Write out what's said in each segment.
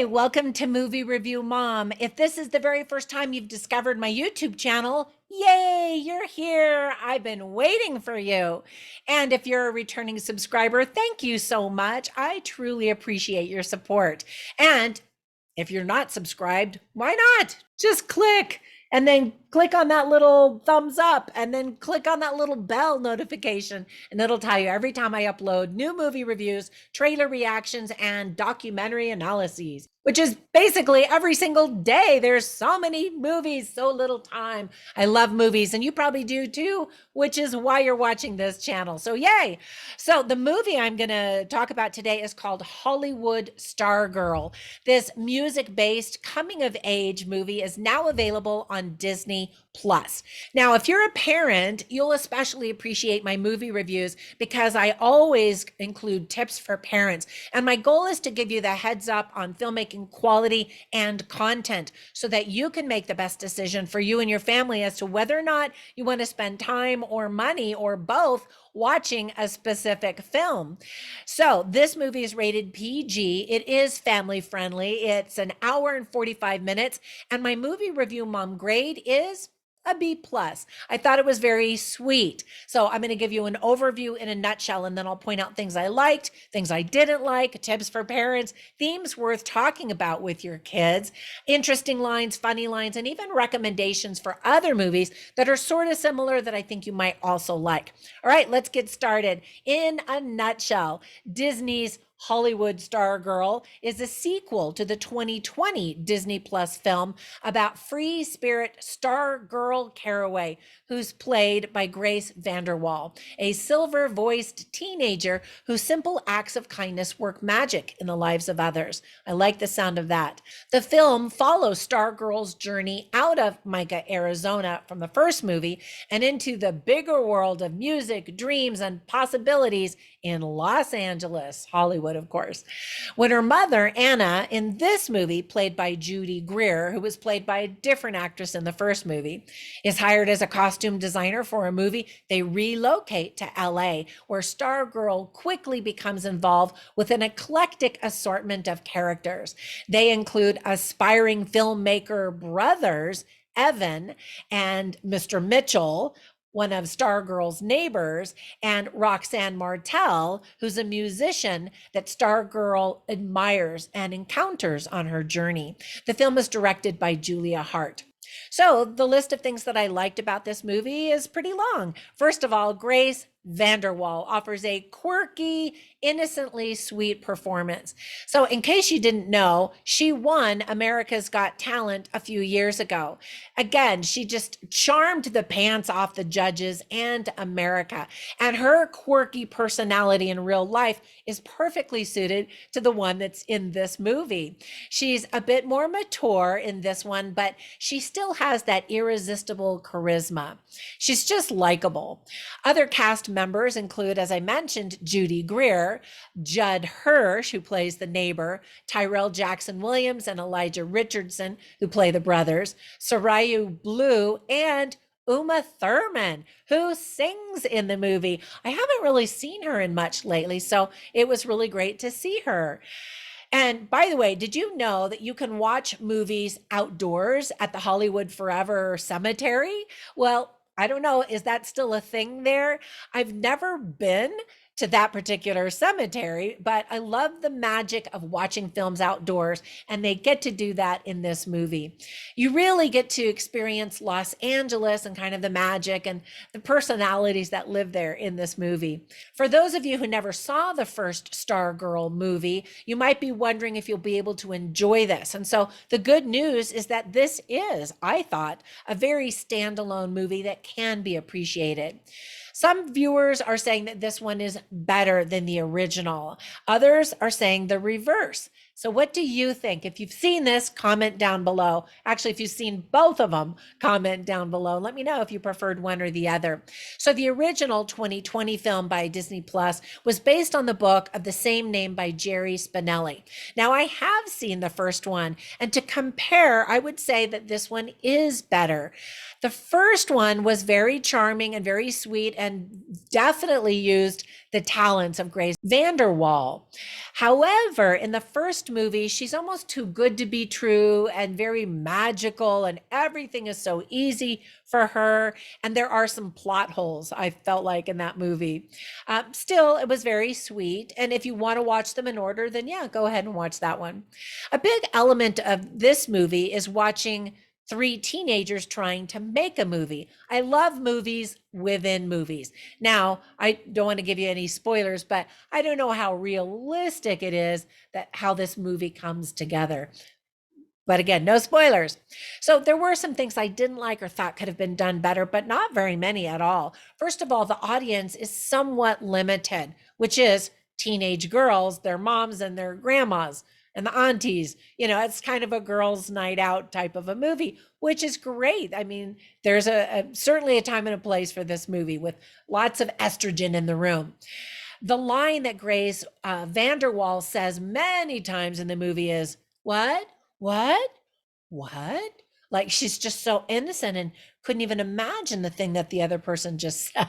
Hi, welcome to Movie Review Mom. If this is the very first time you've discovered my YouTube channel, yay, you're here. I've been waiting for you. And if you're a returning subscriber, thank you so much. I truly appreciate your support. And if you're not subscribed, why not? Just click and then click on that little thumbs up and then click on that little bell notification, and it'll tell you every time I upload new movie reviews, trailer reactions, and documentary analyses, which is basically every single day. There's so many movies, so little time. I love movies, and you probably do too, which is why you're watching this channel. So yay. So the movie I'm going to talk about today is called Hollywood Stargirl. This music-based coming-of-age movie is now available on Disney Plus. Now, if you're a parent, you'll especially appreciate my movie reviews because I always include tips for parents. And my goal is to give you the heads up on filmmaking quality and content so that you can make the best decision for you and your family as to whether or not you want to spend time or money or both watching a specific film. So this movie is rated PG. It is family friendly. It's an hour and 45 minutes. And my movie review mom grade is a B plus. I thought it was very sweet. So I'm going to give you an overview in a nutshell, and then I'll point out things I liked, things I didn't like, tips for parents, themes worth talking about with your kids, interesting lines, funny lines, and even recommendations for other movies that are sort of similar that I think you might also like. All right, let's get started. In a nutshell, Disney's Hollywood Stargirl is a sequel to the 2020 Disney Plus film about free spirit Stargirl Caraway, who's played by Grace VanderWaal, a silver-voiced teenager whose simple acts of kindness work magic in the lives of others. I like the sound of that. The film follows Stargirl's journey out of Micah, Arizona from the first movie and into the bigger world of music, dreams, and possibilities in Los Angeles, Hollywood, of course. When her mother, Anna, in this movie, played by Judy Greer, who was played by a different actress in the first movie, is hired as a costume designer for a movie, they relocate to LA, where Stargirl quickly becomes involved with an eclectic assortment of characters. They include aspiring filmmaker brothers, Evan and Mr. Mitchell, one of Stargirl's neighbors, and Roxanne Martel, who's a musician that Stargirl admires and encounters on her journey. The film is directed by Julia Hart. So the list of things that I liked about this movie is pretty long. First of all, Grace VanderWaal offers a quirky, innocently sweet performance. So in case you didn't know, she won America's Got Talent a few years ago. Again, she just charmed the pants off the judges and America. And her quirky personality in real life is perfectly suited to the one that's in this movie. She's a bit more mature in this one, but she still has that irresistible charisma. She's just likable. Other cast members include, as I mentioned, Judy Greer, Judd Hirsch, who plays the neighbor, Tyrell Jackson Williams and Elijah Richardson, who play the brothers, Sarayu Blue, and Uma Thurman, who sings in the movie. I haven't really seen her in much lately, so it was really great to see her. And by the way, did you know that you can watch movies outdoors at the Hollywood Forever Cemetery? Well, I don't know. Is that still a thing there? I've never been to that particular cemetery, but I love the magic of watching films outdoors, and they get to do that in this movie. You really get to experience Los Angeles and kind of the magic and the personalities that live there in this movie. For those of you who never saw the first Stargirl movie, you might be wondering if you'll be able to enjoy this. And so the good news is that this is, I thought, a very standalone movie that can be appreciated. Some viewers are saying that this one is better than the original. Others are saying the reverse. So what do you think? If you've seen this, comment down below. Actually, if you've seen both of them, comment down below. Let me know if you preferred one or the other. So the original 2020 film by Disney Plus was based on the book of the same name by Jerry Spinelli. Now, I have seen the first one, and to compare, I would say that this one is better. The first one was very charming and very sweet and definitely used the talents of Grace VanderWaal. However, in the first first movie, she's almost too good to be true and very magical, and everything is so easy for her. And there are some plot holes, I felt like, in that movie. Still, it was very sweet. And if you want to watch them in order, then yeah, go ahead and watch that one. A big element of this movie is watching three teenagers trying to make a movie. I love movies within movies. Now, I don't want to give you any spoilers, but I don't know how realistic it is that how this movie comes together. But again, no spoilers. So there were some things I didn't like or thought could have been done better, but not very many at all. First of all, the audience is somewhat limited, which is teenage girls, their moms and their grandmas and the aunties. It's kind of a girls' night out type of a movie, which is great. I mean, there's certainly a time and a place for this movie with lots of estrogen in the room. The line that Grace Vanderwaal says many times in the movie is, "What? What? What?" Like she's just so innocent and couldn't even imagine the thing that the other person just said.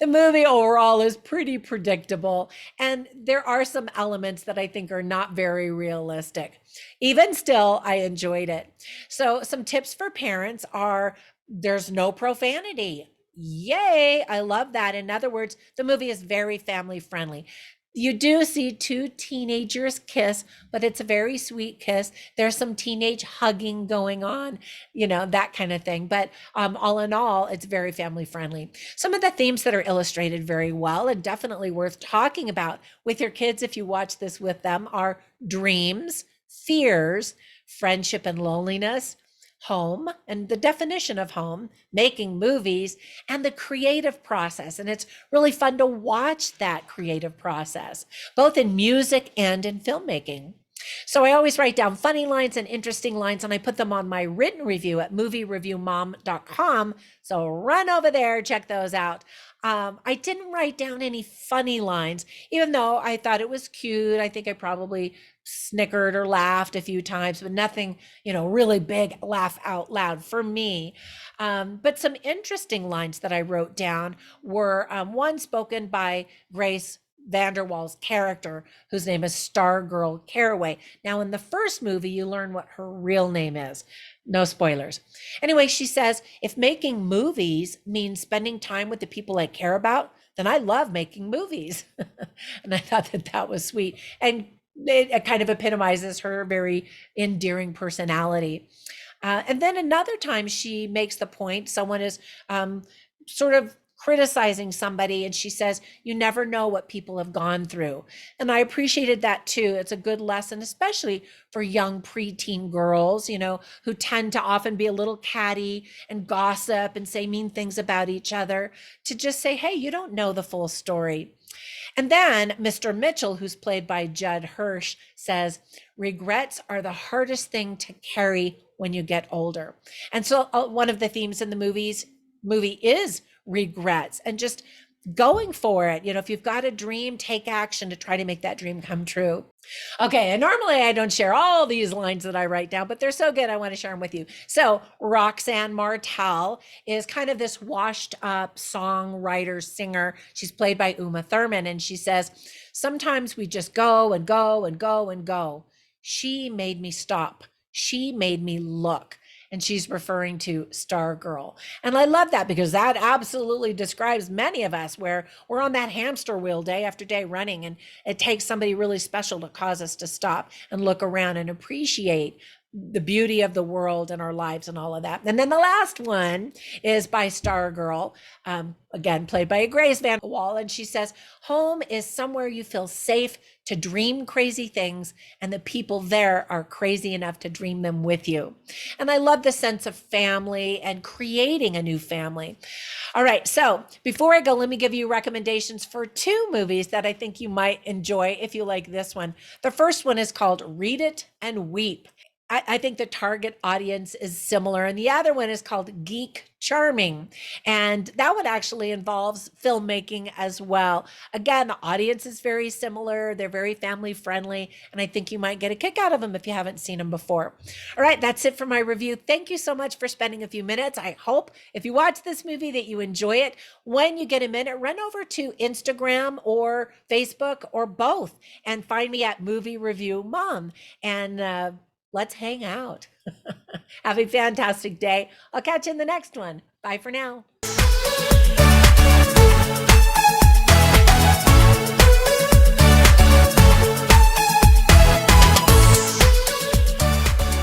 The movie overall is pretty predictable, and there are some elements that I think are not very realistic. Even still, I enjoyed it. So, some tips for parents are: there's no profanity. Yay! I love that. In other words, the movie is very family friendly. You do see two teenagers kiss, but it's a very sweet kiss. There's some teenage hugging going on, that kind of thing. But all in all, it's very family friendly. Some of the themes that are illustrated very well and definitely worth talking about with your kids if you watch this with them are dreams, fears, friendship and loneliness, home and the definition of home, making movies, and the creative process. And it's really fun to watch that creative process, both in music and in filmmaking. So I always write down funny lines and interesting lines, and I put them on my written review at moviereviewmom.com. So run over there, check those out. I didn't write down any funny lines, even though I thought it was cute. I think I probably snickered or laughed a few times, but nothing, really big laugh out loud for me. But some interesting lines that I wrote down were one spoken by Grace Vanderwaal's character, whose name is Stargirl Caraway. Now, in the first movie, you learn what her real name is. No spoilers. Anyway, she says, if making movies means spending time with the people I care about, then I love making movies. And I thought that was sweet. And it kind of epitomizes her very endearing personality. And then another time she makes the point, someone is sort of criticizing somebody, and she says, you never know what people have gone through. And I appreciated that too. It's a good lesson, especially for young preteen girls, who tend to often be a little catty and gossip and say mean things about each other, to just say, hey, you don't know the full story. And then Mr. Mitchell, who's played by Judd Hirsch, says, regrets are the hardest thing to carry when you get older. And so one of the themes in the movie is regrets and just going for it. If you've got a dream, take action to try to make that dream come true. Okay, and normally I don't share all these lines that I write down, but they're so good I want to share them with you. So Roxanne Martel is kind of this washed up songwriter, singer. She's played by Uma Thurman, and she says, sometimes we just go and go and go and go. She made me stop. She made me look. And she's referring to Stargirl. And I love that because that absolutely describes many of us, where we're on that hamster wheel day after day running, and it takes somebody really special to cause us to stop and look around and appreciate the beauty of the world and our lives and all of that. And then the last one is by Stargirl, again, played by Grace Vanderwaal. And she says, home is somewhere you feel safe to dream crazy things, and the people there are crazy enough to dream them with you. And I love the sense of family and creating a new family. All right, so before I go, let me give you recommendations for two movies that I think you might enjoy if you like this one. The first one is called Read It and Weep. I think the target audience is similar. And the other one is called Geek Charming. And that one actually involves filmmaking as well. Again, the audience is very similar. They're very family friendly. And I think you might get a kick out of them if you haven't seen them before. All right, that's it for my review. Thank you so much for spending a few minutes. I hope if you watch this movie that you enjoy it. When you get a minute, run over to Instagram or Facebook or both and find me at Movie Review Mom. And let's hang out. Have a fantastic day. I'll catch you in the next one. Bye for now.